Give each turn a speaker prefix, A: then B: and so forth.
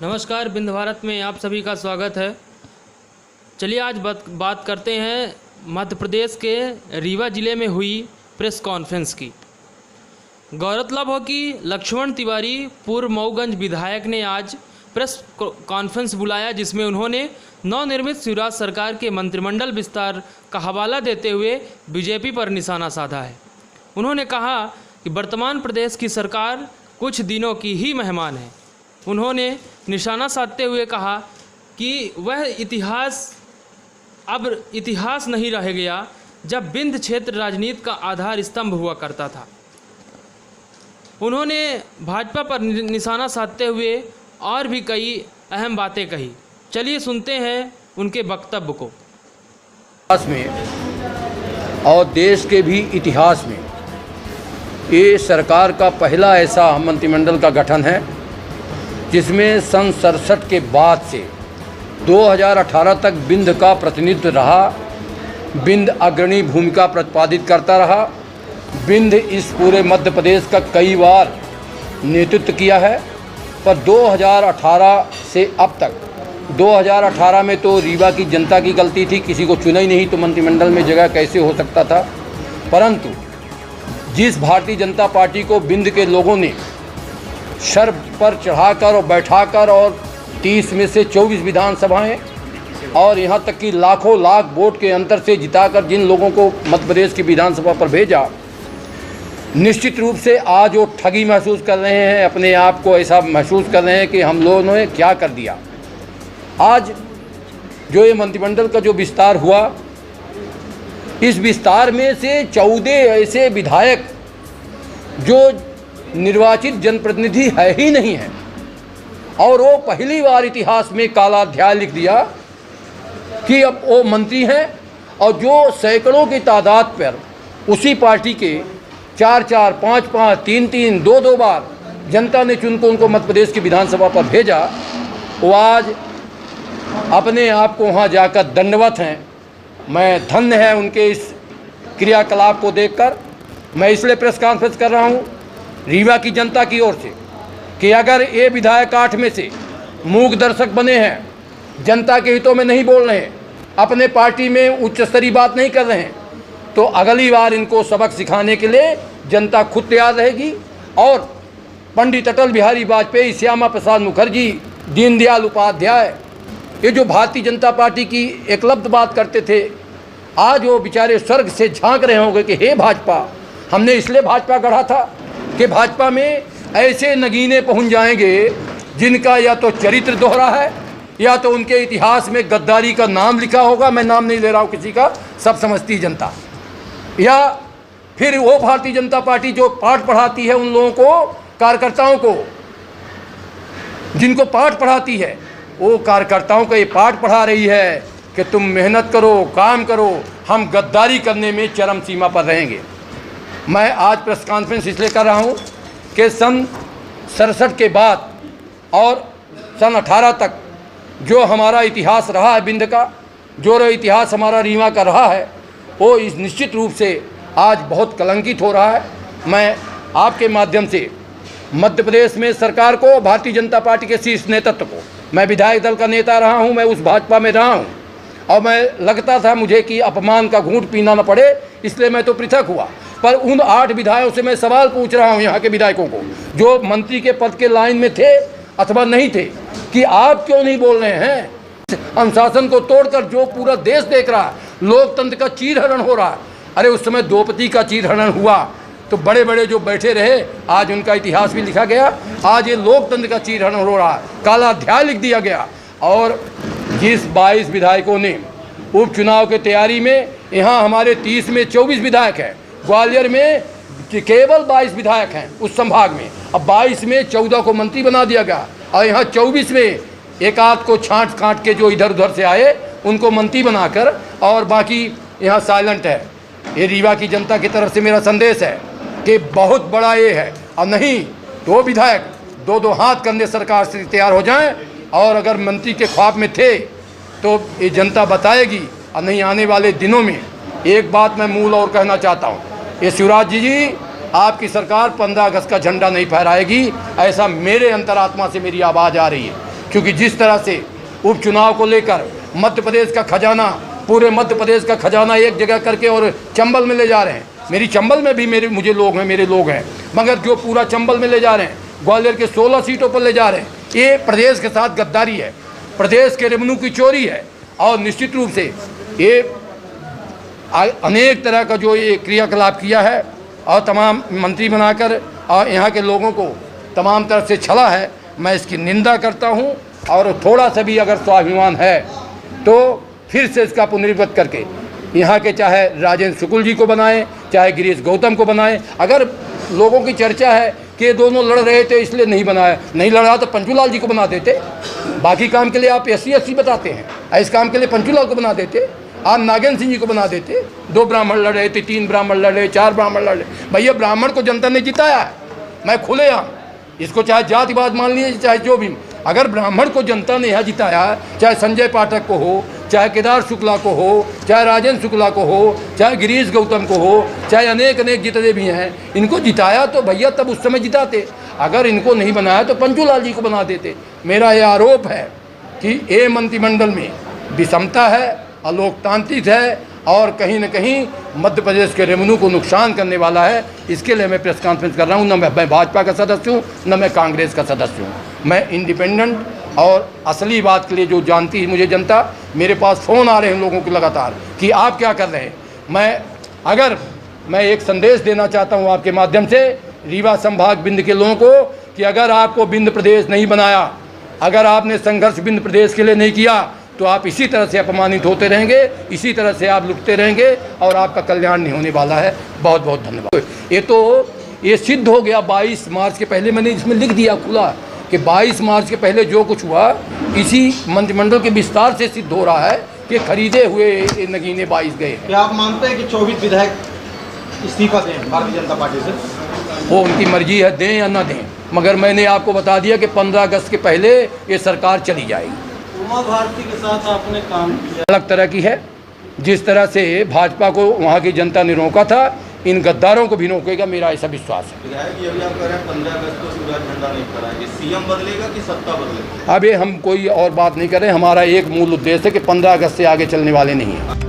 A: नमस्कार, बिंद भारत में आप सभी का स्वागत है। चलिए आज बात करते हैं मध्य प्रदेश के रीवा ज़िले में हुई प्रेस कॉन्फ्रेंस की। गौरतलब हो कि लक्ष्मण तिवारी पूर्व मऊगंज विधायक ने आज प्रेस कॉन्फ्रेंस बुलाया, जिसमें उन्होंने नवनिर्मित शिवराज सरकार के मंत्रिमंडल विस्तार का हवाला देते हुए बीजेपी पर निशाना साधा है। उन्होंने कहा कि वर्तमान प्रदेश की सरकार कुछ दिनों की ही मेहमान है। उन्होंने निशाना साधते हुए कहा कि वह अब इतिहास नहीं रह गया जब विंध्य क्षेत्र राजनीति का आधार स्तंभ हुआ करता था। उन्होंने भाजपा पर निशाना साधते हुए और भी कई अहम बातें कही। चलिए सुनते हैं उनके वक्तव्य को।
B: इतिहास में और देश के भी इतिहास में ये सरकार का पहला ऐसा मंत्रिमंडल का गठन है जिसमें सन 67 के बाद से 2018 तक विंध्य का प्रतिनिधित्व रहा। विंध्य अग्रणी भूमिका प्रतिपादित करता रहा। विंध्य इस पूरे मध्य प्रदेश का कई बार नेतृत्व किया है, पर 2018 से अब तक 2018 में तो रीवा की जनता की गलती थी, किसी को चुना ही नहीं तो मंत्रिमंडल में जगह कैसे हो सकता था। परंतु जिस भारतीय जनता पार्टी को विंध्य के लोगों ने सर पर चढ़ाकर और बैठाकर और 30 में से 24 विधानसभाएं और यहाँ तक कि लाखों लाख वोट के अंतर से जिताकर जिन लोगों को मध्य प्रदेश की विधानसभा पर भेजा, निश्चित रूप से आज वो ठगी महसूस कर रहे हैं, अपने आप को ऐसा महसूस कर रहे हैं कि हम लोगों ने क्या कर दिया। आज जो ये मंत्रिमंडल का जो विस्तार हुआ, इस विस्तार में से 14 ऐसे विधायक जो निर्वाचित जनप्रतिनिधि है ही नहीं है, और वो पहली बार इतिहास में काला अध्याय लिख दिया कि अब वो मंत्री हैं, और जो सैकड़ों की तादाद पर उसी पार्टी के 4-4, 5-5, 3-3, 2-2 बार जनता ने चुनकर उनको मध्य प्रदेश की विधानसभा पर भेजा, वो आज अपने आप को वहाँ जाकर दंडवत हैं। मैं धन्य है उनके इस क्रियाकलाप को देखकर। मैं इसलिए प्रेस कॉन्फ्रेंस कर रहा हूँ रीवा की जनता की ओर से कि अगर ये विधायक 8 में से मूक दर्शक बने हैं, जनता के हितों में नहीं बोल रहे हैं, अपने पार्टी में उच्च स्तरीय बात नहीं कर रहे हैं, तो अगली बार इनको सबक सिखाने के लिए जनता खुद तैयार रहेगी। और पंडित अटल बिहारी वाजपेयी, श्यामा प्रसाद मुखर्जी, दीनदयाल उपाध्याय, ये जो भारतीय जनता पार्टी की एकलव्य बात करते थे, आज वो बेचारे स्वर्ग से झांक रहे होंगे कि हे भाजपा, हमने इसलिए भाजपा गढ़ा था कि भाजपा में ऐसे नगीने पहुंच जाएंगे जिनका या तो चरित्र दोहरा है या तो उनके इतिहास में गद्दारी का नाम लिखा होगा। मैं नाम नहीं ले रहा हूं किसी का, सब समझती है जनता। या फिर वो भारतीय जनता पार्टी जो पाठ पढ़ाती है उन लोगों को, कार्यकर्ताओं को, जिनको पाठ पढ़ाती है, वो कार्यकर्ताओं को ये पाठ पढ़ा रही है कि तुम मेहनत करो, काम करो, हम गद्दारी करने में चरम सीमा पर रहेंगे। मैं आज प्रेस कॉन्फ्रेंस इसलिए कर रहा हूँ कि सन 67 के बाद और सन 18 तक जो हमारा इतिहास रहा है विंध्य का, जो इतिहास हमारा रीवा का रहा है, वो इस निश्चित रूप से आज बहुत कलंकित हो रहा है। मैं आपके माध्यम से मध्य प्रदेश में सरकार को, भारतीय जनता पार्टी के शीर्ष नेतृत्व को, मैं विधायक दल का नेता रहा हूँ, मैं उस भाजपा में रहा हूँ, और मैं लगता था मुझे कि अपमान का घूंट पीना न पड़े, इसलिए मैं तो पृथक हुआ। पर उन 8 विधायकों से मैं सवाल पूछ रहा हूं, यहाँ के विधायकों को जो मंत्री के पद के लाइन में थे अथवा नहीं थे, कि आप क्यों नहीं बोल रहे हैं। अनुशासन को तोड़कर जो पूरा देश देख रहा है, लोकतंत्र का चीरहरण हो रहा है। अरे उस समय द्रौपदी का चीरहरण हुआ तो बड़े बड़े जो बैठे रहे, आज उनका इतिहास भी लिखा गया। आज ये लोकतंत्र का चीरहरण हो रहा है, काला अध्याय लिख दिया गया। और जिस 22 विधायकों ने उपचुनाव की तैयारी में, यहाँ हमारे 30 में 24 विधायक हैं, ग्वालियर में केवल 22 विधायक हैं उस संभाग में, अब 22 में 14 को मंत्री बना दिया गया, और यहाँ 24 में एक आध को छांट काट के जो इधर उधर से आए उनको मंत्री बनाकर, और बाकी यहाँ साइलेंट है। ये रीवा की जनता की तरफ से मेरा संदेश है कि बहुत बड़ा ये है, और नहीं तो विधायक 2-2 हाथ करने सरकार से तैयार हो जाएं, और अगर मंत्री के ख्वाब में थे तो ये जनता बताएगी। और नहीं, आने वाले दिनों में एक बात मैं मूल और कहना चाहता हूँ, ये शिवराज जी आपकी सरकार 15 अगस्त का झंडा नहीं फहराएगी, ऐसा मेरे अंतरात्मा से मेरी आवाज़ आ रही है। क्योंकि जिस तरह से उपचुनाव को लेकर मध्य प्रदेश का खजाना, पूरे मध्य प्रदेश का खजाना एक जगह करके और चंबल में ले जा रहे हैं। मेरी चंबल में भी मेरे लोग हैं, मगर जो पूरा चंबल में ले जा रहे हैं, ग्वालियर के 16 सीटों पर ले जा रहे हैं, ये प्रदेश के साथ गद्दारी है, प्रदेश के रेवेन्यू की चोरी है। और निश्चित रूप से ये अनेक तरह का जो ये क्रियाकलाप किया है और तमाम मंत्री बनाकर और यहाँ के लोगों को तमाम तरह से छला है, मैं इसकी निंदा करता हूँ। और थोड़ा सा भी अगर स्वाभिमान है तो फिर से इसका पुनरीकृत करके यहाँ के चाहे राजेंद्र शुक्ल जी को बनाएं, चाहे गिरीश गौतम को बनाएं। अगर लोगों की चर्चा है कि ये दोनों लड़ रहे थे इसलिए नहीं बनाया, नहीं लड़ रहा तो पंचूलाल जी को बना देते। बाकी काम के लिए आप SC बताते हैं, इस काम के लिए पंचूलाल को बना देते, आप नागेंद्र सिंह जी को बना देते। 2 ब्राह्मण लड़ रहे थे, 3 ब्राह्मण लड़ रहे, 4 ब्राह्मण लड़ रहे। भैया ब्राह्मण को जनता ने जिताया है, मैं खुलेआम इसको चाहे जातिवाद मान लीजिए चाहे जो भी, अगर ब्राह्मण को जनता ने यहाँ जिताया, चाहे संजय पाठक को हो, चाहे केदार शुक्ला को हो, चाहे राजेंद्र शुक्ला को हो, चाहे गिरीश गौतम को हो, चाहे अनेक जितने भी हैं, इनको जिताया तो भैया तब उस समय जिताते। अगर इनको नहीं बनाया तो पंचूलाल जी को बना देते। मेरा ये आरोप है कि ये मंत्रिमंडल में विषमता है, अलोकतांत्रिक है और कहीं न कहीं मध्य प्रदेश के रेवेन्यू को नुकसान करने वाला है। इसके लिए मैं प्रेस कॉन्फ्रेंस कर रहा हूँ। न मैं भाजपा का सदस्य हूँ, न मैं कांग्रेस का सदस्य हूँ। मैं इंडिपेंडेंट और असली बात के लिए जो जानती है मुझे जनता, मेरे पास फ़ोन आ रहे हैं लोगों के लगातार कि आप क्या कर रहे हैं। मैं एक संदेश देना चाहता हूँ आपके माध्यम से रीवा संभाग बिंद के लोगों को कि अगर आपको बिंद प्रदेश नहीं बनाया, अगर आपने संघर्ष बिंद प्रदेश के लिए नहीं किया, तो आप इसी तरह से अपमानित होते रहेंगे, इसी तरह से आप लुटते रहेंगे और आपका कल्याण नहीं होने वाला है। बहुत बहुत धन्यवाद। ये सिद्ध हो गया 22 मार्च के पहले, मैंने इसमें लिख दिया खुला कि 22 मार्च के पहले जो कुछ हुआ इसी मंत्रिमंडल के विस्तार से सिद्ध हो रहा है कि खरीदे हुए नगीने 22 गए हैं।
C: क्या आप मानते हैं कि 24 विधायक इस्तीफा दें भारतीय जनता पार्टी से?
B: वो उनकी मर्जी है, दें या ना दें, मगर मैंने आपको बता दिया कि 15 अगस्त के पहले ये सरकार चली जाएगी।
C: उमा भारती के साथ आपने काम किया,
B: अलग तरह की है। जिस तरह से भाजपा को वहाँ की जनता ने रोका था, इन गद्दारों को भी रोकेगा, मेरा ऐसा विश्वास है।
D: विधायक ये भी आप कह रहे हैं 15 अगस्त को सूरज झंडा नहीं फहराएंगे, CM बदलेगा कि सत्ता बदलेगी?
B: अब ये हम कोई और बात नहीं कर रहे, हमारा एक मूल उद्देश्य है कि 15 अगस्त से आगे चलने वाले नहीं हैं।